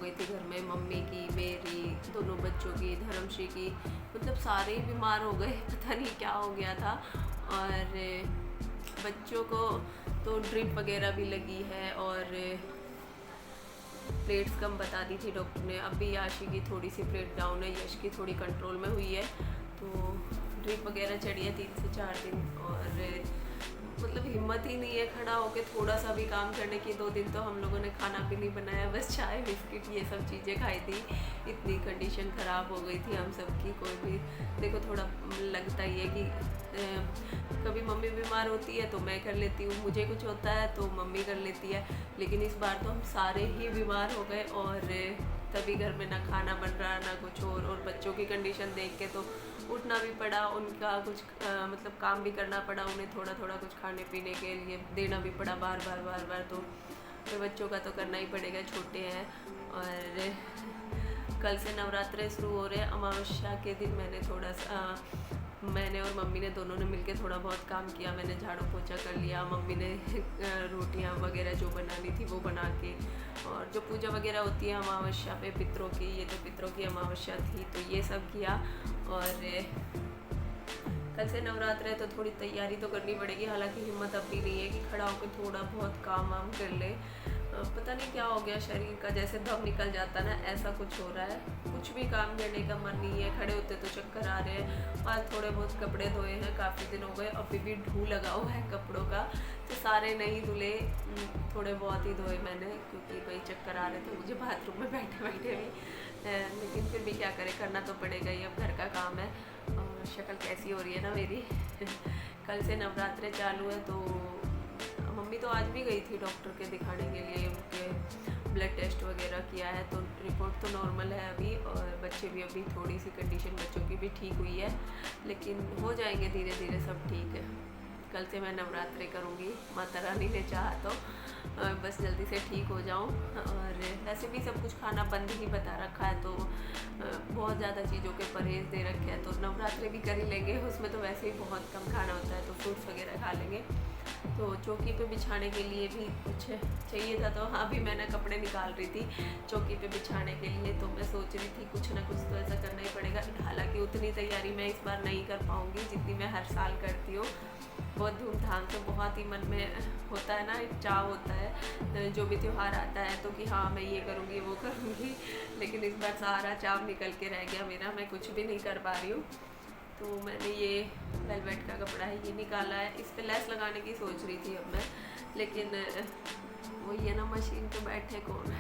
गई थी घर में, मम्मी की, मेरी, दोनों बच्चों की, धर्मश्री की, मतलब सारे ही बीमार हो गए। पता नहीं क्या हो गया था। और बच्चों को तो ड्रिप वगैरह भी लगी है और प्लेट्स कम बता दी थी डॉक्टर ने। अभी आशी की थोड़ी सी प्लेट डाउन है, यश की थोड़ी कंट्रोल में हुई है। तो ड्रिप वगैरह चढ़ी है 3 से 4 दिन और मतलब हिम्मत ही नहीं है खड़ा होके थोड़ा सा भी काम करने की। 2 दिन तो हम लोगों ने खाना भी नहीं बनाया, बस चाय बिस्किट ये सब चीज़ें खाई थी। इतनी कंडीशन ख़राब हो गई थी हम सब की। कोई भी देखो थोड़ा लगता ही है कि कभी मम्मी बीमार होती है तो मैं कर लेती हूँ, मुझे कुछ होता है तो मम्मी कर लेती है, लेकिन इस बार तो हम सारे ही बीमार हो गए और तभी घर में ना खाना बन रहा ना कुछ और बच्चों की कंडीशन देख के तो उठना भी पड़ा, उनका कुछ मतलब काम भी करना पड़ा, उन्हें थोड़ा थोड़ा कुछ खाने पीने के लिए देना भी पड़ा बार बार। तो फिर बच्चों का तो करना ही पड़ेगा, छोटे हैं। और कल से नवरात्रे शुरू हो रहे हैं। अमावस्या के दिन मैंने और मम्मी ने दोनों ने मिलके थोड़ा बहुत काम किया। मैंने झाड़ू पोछा कर लिया, मम्मी ने रोटियां वगैरह जो बनानी थी वो बना के, और जो पूजा वगैरह होती है अमावस्या पे पितरों की, ये तो पितरों की अमावस्या थी तो ये सब किया। और कल से नवरात्र है तो थोड़ी तैयारी तो करनी पड़ेगी। हालांकि हिम्मत अब भी नहीं है कि खड़ा होकर थोड़ा बहुत काम वाम कर ले। पता नहीं क्या हो गया शरीर का, जैसे दम निकल जाता ना, ऐसा कुछ हो रहा है। कुछ भी काम करने का मन नहीं है, खड़े होते तो चक्कर आ रहे हैं। आज थोड़े बहुत कपड़े धोए हैं, काफ़ी दिन हो गए, अभी भी ढू लगा हुआ है कपड़ों का, तो सारे नहीं धुले, थोड़े बहुत ही धोए मैंने, क्योंकि भाई चक्कर आ रहे थे मुझे बाथरूम में बैठे बैठे भी। लेकिन फिर भी क्या करें, करना तो पड़ेगा ही, अब घर का काम है। और शक्ल कैसी हो रही है ना मेरी। कल से नवरात्रे चालू है तो मम्मी तो आज भी गई थी डॉक्टर के दिखाने के लिए, उनके ब्लड टेस्ट वगैरह किया है तो रिपोर्ट तो नॉर्मल है अभी, और बच्चे भी अभी थोड़ी सी कंडीशन बच्चों की भी ठीक हुई है, लेकिन हो जाएंगे धीरे धीरे सब ठीक है। कल से मैं नवरात्रे करूँगी, माता रानी ने चाहा तो बस जल्दी से ठीक हो जाऊँ। और वैसे भी सब कुछ खाना बंद ही बता रखा है, तो बहुत ज़्यादा चीज़ों के परहेज़ दे रखे हैं, तो नवरात्रे भी कर ही लेंगे। उसमें तो वैसे ही बहुत कम खाना होता है, तो फ्रूट्स वगैरह खा लेंगे। तो चौकी पे बिछाने के लिए भी कुछ चाहिए था, तो हाँ, अभी मैंने कपड़े निकाल रही थी चौकी पे बिछाने के लिए, तो मैं सोच रही थी कुछ ना कुछ तो ऐसा करना ही पड़ेगा। हालांकि उतनी तैयारी मैं इस बार नहीं कर पाऊँगी जितनी मैं हर साल करती हूँ। बहुत धूमधाम से, बहुत ही मन में होता है ना, एक चाव होता है जो भी त्यौहार आता है तो कि हाँ मैं ये करूँगी वो करूँगी, लेकिन इस बार सारा चाव निकल के रह गया मेरा, मैं कुछ भी नहीं कर पा रही हूँ। तो मैंने ये वेलवेट का कपड़ा है ये निकाला है, इस पे लेस लगाने की सोच रही थी अब मैं, लेकिन वही है ना, मशीन पे बैठे कौन।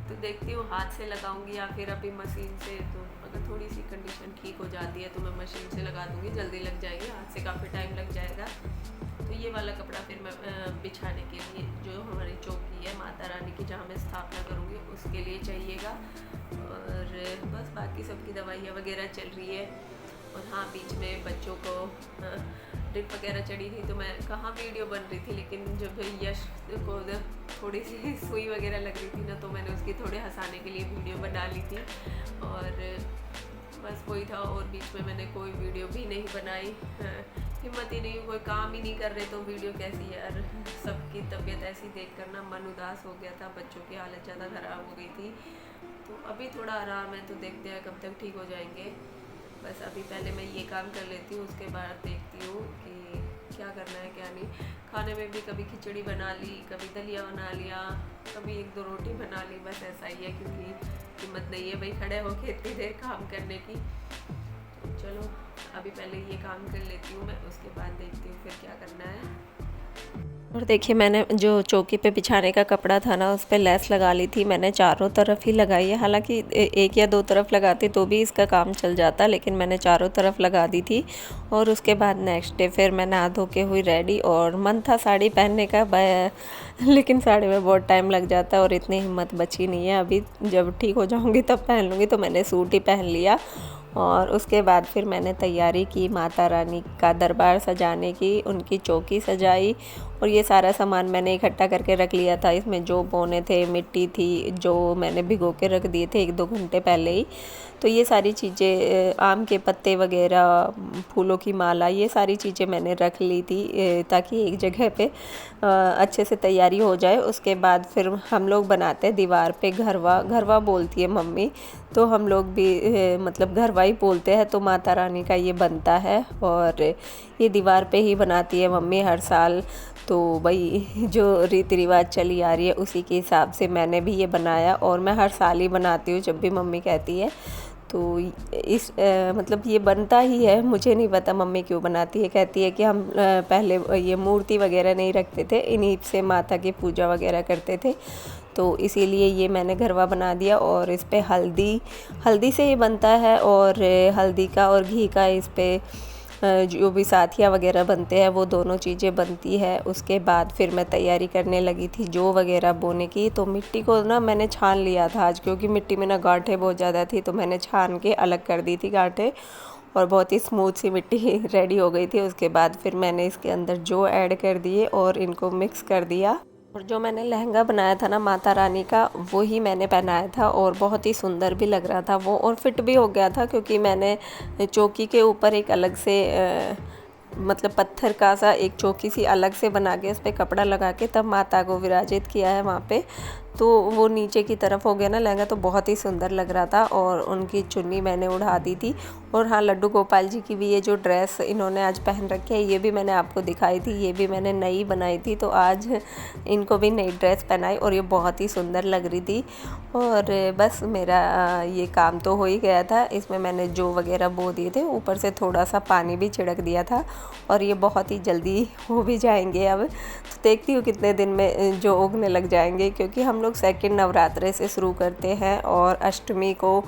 तो देखती हूँ हाथ से लगाऊंगी या फिर अभी मशीन से, तो अगर थोड़ी सी कंडीशन ठीक हो जाती है तो मैं मशीन से लगा दूँगी, जल्दी लग जाएगी, हाथ से काफ़ी टाइम लग जाएगा। तो ये वाला कपड़ा फिर मैं बिछाने के लिए, जो हमारी चौकी है माता रानी की जहाँ मैं स्थापना करूँगी उसके लिए चाहिएगा। और बस बाकी सबकी दवाइयाँ वगैरह चल रही है। और हाँ, बीच में बच्चों को ड्रिप वगैरह चढ़ी थी तो मैं कहाँ वीडियो बन रही थी, लेकिन जब यश को थोड़ी सी सुई वगैरह लग रही थी ना, तो मैंने उसकी थोड़े हंसाने के लिए वीडियो बना ली थी, और बस वही था। और बीच में मैंने कोई वीडियो भी नहीं बनाई, हिम्मत ही नहीं, कोई काम ही नहीं कर रहे तो वीडियो कैसी यार। सबकी तबीयत ऐसी देख कर ना मन उदास हो गया था, बच्चों की हालत ज़्यादा ख़राब हो गई थी। तो अभी थोड़ा आराम है, तो देखते हैं कब तक ठीक हो जाएंगे। बस अभी पहले मैं ये काम कर लेती हूँ, उसके बाद देखती हूँ कि क्या करना है क्या नहीं। खाने में भी कभी खिचड़ी बना ली, कभी दलिया बना लिया, कभी 1-2 रोटी बना ली, बस ऐसा ही है, क्योंकि हिम्मत नहीं है भाई खड़े होके इतनी देर काम करने की। तो चलो अभी पहले ये काम कर लेती हूँ मैं, उसके बाद देखती हूँ फिर क्या करना है। और देखिए, मैंने जो चौकी पे बिछाने का कपड़ा था ना, उस पर लेस लगा ली थी। मैंने चारों तरफ ही लगाई है, हालांकि 1 या 2 तरफ लगाती तो भी इसका काम चल जाता, लेकिन मैंने चारों तरफ लगा दी थी। और उसके बाद नेक्स्ट डे फिर मैं नहा धो के हुई रेडी, और मन था साड़ी पहनने का, लेकिन साड़ी में बहुत टाइम लग जाता है और इतनी हिम्मत बची नहीं है। अभी जब ठीक हो जाऊँगी तब पहन लूँगी, तो मैंने सूट ही पहन लिया। और उसके बाद फिर मैंने तैयारी की माता रानी का दरबार सजाने की, उनकी चौकी सजाई, और ये सारा सामान मैंने इकट्ठा करके रख लिया था। इसमें जो बोने थे, मिट्टी थी जो मैंने भिगो के रख दिए थे 1-2 घंटे पहले ही। तो ये सारी चीज़ें, आम के पत्ते वगैरह, फूलों की माला, ये सारी चीज़ें मैंने रख ली थी ताकि एक जगह पे अच्छे से तैयारी हो जाए। उसके बाद फिर हम लोग बनाते हैं दीवार पे घरवा। घरवा बोलती है मम्मी, तो हम लोग भी मतलब घरवा ही बोलते हैं। तो माता रानी का ये बनता है और ये दीवार पे ही बनाती है मम्मी हर साल। तो भाई जो रीति रिवाज चली आ रही है उसी के हिसाब से मैंने भी ये बनाया और मैं हर साल ही बनाती हूँ जब भी मम्मी कहती है। तो इस मतलब ये बनता ही है। मुझे नहीं पता मम्मी क्यों बनाती है। कहती है कि हम पहले ये मूर्ति वगैरह नहीं रखते थे, इन्हीं से माता की पूजा वगैरह करते थे, तो इसीलिए ये मैंने घरवा बना दिया। और इस पे हल्दी से ये बनता है और हल्दी का और घी का इस पे जो भी साथिया वगैरह बनते हैं वो दोनों चीज़ें बनती है। उसके बाद फिर मैं तैयारी करने लगी थी जौ वगैरह बोने की। तो मिट्टी को ना मैंने छान लिया था आज, क्योंकि मिट्टी में ना गांठें बहुत ज़्यादा थी, तो मैंने छान के अलग कर दी थी गांठें और बहुत ही स्मूथ सी मिट्टी रेडी हो गई थी। उसके बाद फिर मैंने इसके अंदर जौ ऐड कर दिए और इनको मिक्स कर दिया। और जो मैंने लहंगा बनाया था ना माता रानी का, वो ही मैंने पहनाया था और बहुत ही सुंदर भी लग रहा था वो, और फिट भी हो गया था, क्योंकि मैंने चौकी के ऊपर एक अलग से मतलब पत्थर का सा एक चौकी सी अलग से बना के उस पर कपड़ा लगा के तब माता को विराजित किया है वहाँ पे। तो वो नीचे की तरफ हो गया ना लहंगा, तो बहुत ही सुंदर लग रहा था। और उनकी चुन्नी मैंने उड़ा दी थी। और हाँ, लड्डू गोपाल जी की भी ये जो ड्रेस इन्होंने आज पहन रखी है, ये भी मैंने आपको दिखाई थी, ये भी मैंने नई बनाई थी। तो आज इनको भी नई ड्रेस पहनाई और ये बहुत ही सुंदर लग रही थी। और बस मेरा ये काम तो हो ही गया था। इसमें मैंने जौ वगैरह बो दिए थे, ऊपर से थोड़ा सा पानी भी छिड़क दिया था और ये बहुत ही जल्दी हो भी जाएंगे। अब तो देखती हूँ कितने दिन में जो उगने लग जाएंगे, क्योंकि हम लोग सेकंड नवरात्रे से शुरू करते हैं और अष्टमी को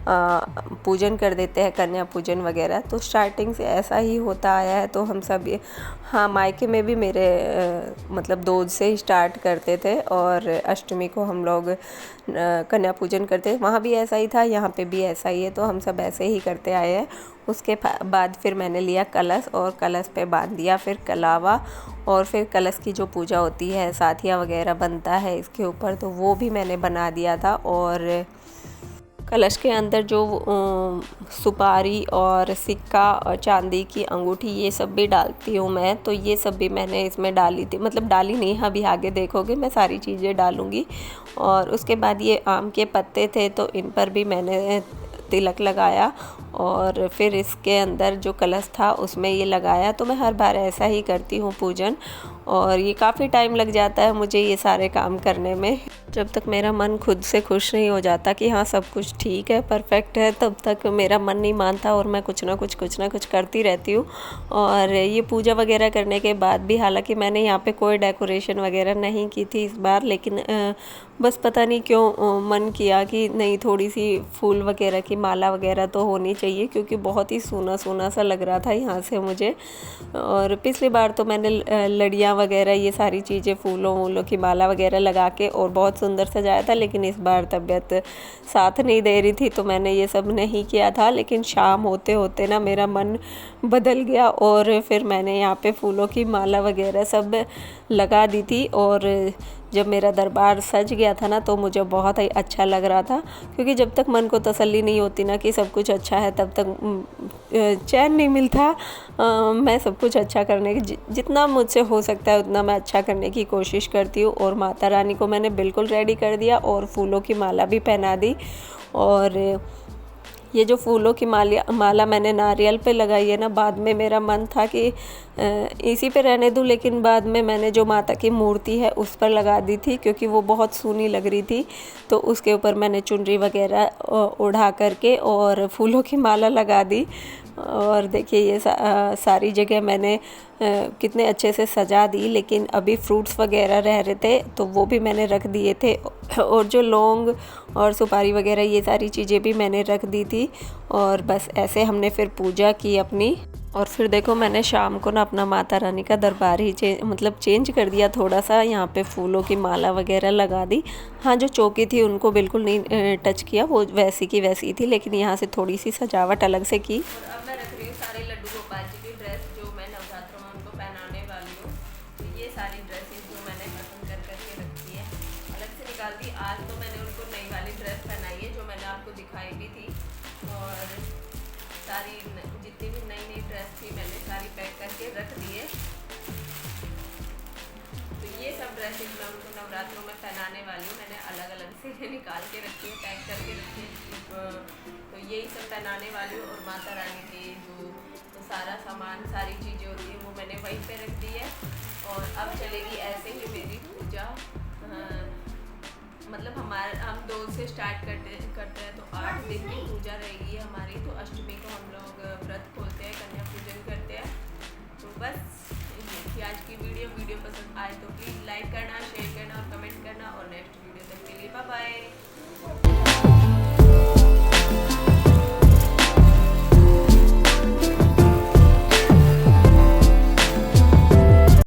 पूजन कर देते हैं, कन्या पूजन वगैरह। तो स्टार्टिंग से ऐसा ही होता आया है। तो हम सब हाँ, मायके में भी मेरे मतलब दूज से ही स्टार्ट करते थे और अष्टमी को हम लोग कन्या पूजन करते थे। वहाँ भी ऐसा ही था, यहाँ पे भी ऐसा ही है। तो हम सब ऐसे ही करते आए हैं। उसके बाद फिर मैंने लिया कलश और कलश पे बांध दिया फिर कलावा। और फिर कलश की जो पूजा होती है, साथिया वगैरह बनता है इसके ऊपर, तो वो भी मैंने बना दिया था। और कलश के अंदर जो सुपारी और सिक्का और चांदी की अंगूठी ये सब भी डालती हूँ मैं। तो ये सब भी मैंने इसमें डाली थी, मतलब डाली नहीं, अभी आगे देखोगे मैं सारी चीज़ें डालूँगी। और उसके बाद ये आम के पत्ते थे, तो इन पर भी मैंने तिलक लगाया और फिर इसके अंदर जो कलश था उसमें ये लगाया। तो मैं हर बार ऐसा ही करती हूँ पूजन, और ये काफ़ी टाइम लग जाता है मुझे ये सारे काम करने में। जब तक मेरा मन खुद से खुश नहीं हो जाता कि हाँ सब कुछ ठीक है, परफेक्ट है, तब तक मेरा मन नहीं मानता और मैं कुछ ना कुछ करती रहती हूँ। और ये पूजा वगैरह करने के बाद भी, हालांकि मैंने यहाँ पे कोई डेकोरेशन वगैरह नहीं की थी इस बार, लेकिन बस पता नहीं क्यों मन किया कि नहीं, थोड़ी सी फूल वगैरह की माला वगैरह तो होनी चाहिए, क्योंकि बहुत ही सूना सूना सा लग रहा था यहाँ से मुझे। और पिछली बार तो मैंने लड़ियाँ वगैरह ये सारी चीज़ें फूलों की माला वगैरह लगा के और बहुत सुंदर सजाया था, लेकिन इस बार तबीयत साथ नहीं दे रही थी तो मैंने ये सब नहीं किया था। लेकिन शाम होते होते ना मेरा मन बदल गया और फिर मैंने यहाँ पे फूलों की माला वगैरह सब लगा दी थी। और जब मेरा दरबार सज गया था ना, तो मुझे बहुत ही अच्छा लग रहा था, क्योंकि जब तक मन को तसल्ली नहीं होती ना कि सब कुछ अच्छा है, तब तक चैन नहीं मिलता। मैं सब कुछ अच्छा करने की जितना मुझसे हो सकता है उतना मैं अच्छा करने की कोशिश करती हूँ। और माता रानी को मैंने बिल्कुल रेडी कर दिया और फूलों की माला भी पहना दी। और ये जो फूलों की माला मैंने नारियल पे लगाई है ना, बाद में मेरा मन था कि इसी पे रहने दूँ, लेकिन बाद में मैंने जो माता की मूर्ति है उस पर लगा दी थी, क्योंकि वो बहुत सूनी लग रही थी। तो उसके ऊपर मैंने चुनरी वगैरह उड़ा करके और फूलों की माला लगा दी। और देखिए ये सारी जगह मैंने कितने अच्छे से सजा दी। लेकिन अभी फ्रूट्स वगैरह रह रहे थे तो वो भी मैंने रख दिए थे, और जो लौंग और सुपारी वगैरह ये सारी चीज़ें भी मैंने रख दी थी। और बस ऐसे हमने फिर पूजा की अपनी। और फिर देखो मैंने शाम को ना अपना माता रानी का दरबार ही चेंज कर दिया थोड़ा सा। यहाँ पे फूलों की माला वगैरह लगा दी। हाँ, जो चौकी थी उनको बिल्कुल नहीं टच किया, वो वैसी की वैसी थी, लेकिन यहाँ से थोड़ी सी सजावट अलग से की। और अब मैं रख रही हूँ सारे लड्डू गोपाल जी की ड्रेस जो मैं नवरात्रों में उनको पहनाने वाली हूँ। तो ये सारी खाई भी थी। और सारी जितनी भी नई नई ड्रेस थी मैंने सारी पैक करके रख दी है। तो ये सब ड्रेसेस मैं उनको नवरात्रों में पहनाने वाली हूँ। मैंने अलग अलग से निकाल के रखी है, पैक करके रखी है। तो यही सब पहनाने वाली हूँ। और माता रानी के जो तो सारा सामान, सारी चीज़ें होती हैं वो मैंने वहीं पे रख दी है। और अब चलेगी ऐसे ही मेरी पूजा। मतलब हम 2 से स्टार्ट करते हैं तो 8 दिन की पूजा रहेगी हमारी। तो अष्टमी को हम लोग व्रत खोलते हैं, कन्या पूजन करते हैं। तो बस ये थी आज की वीडियो पसंद आए तो प्लीज़ लाइक करना, शेयर करना और कमेंट करना। और नेक्स्ट वीडियो तक के लिए बाय बाय।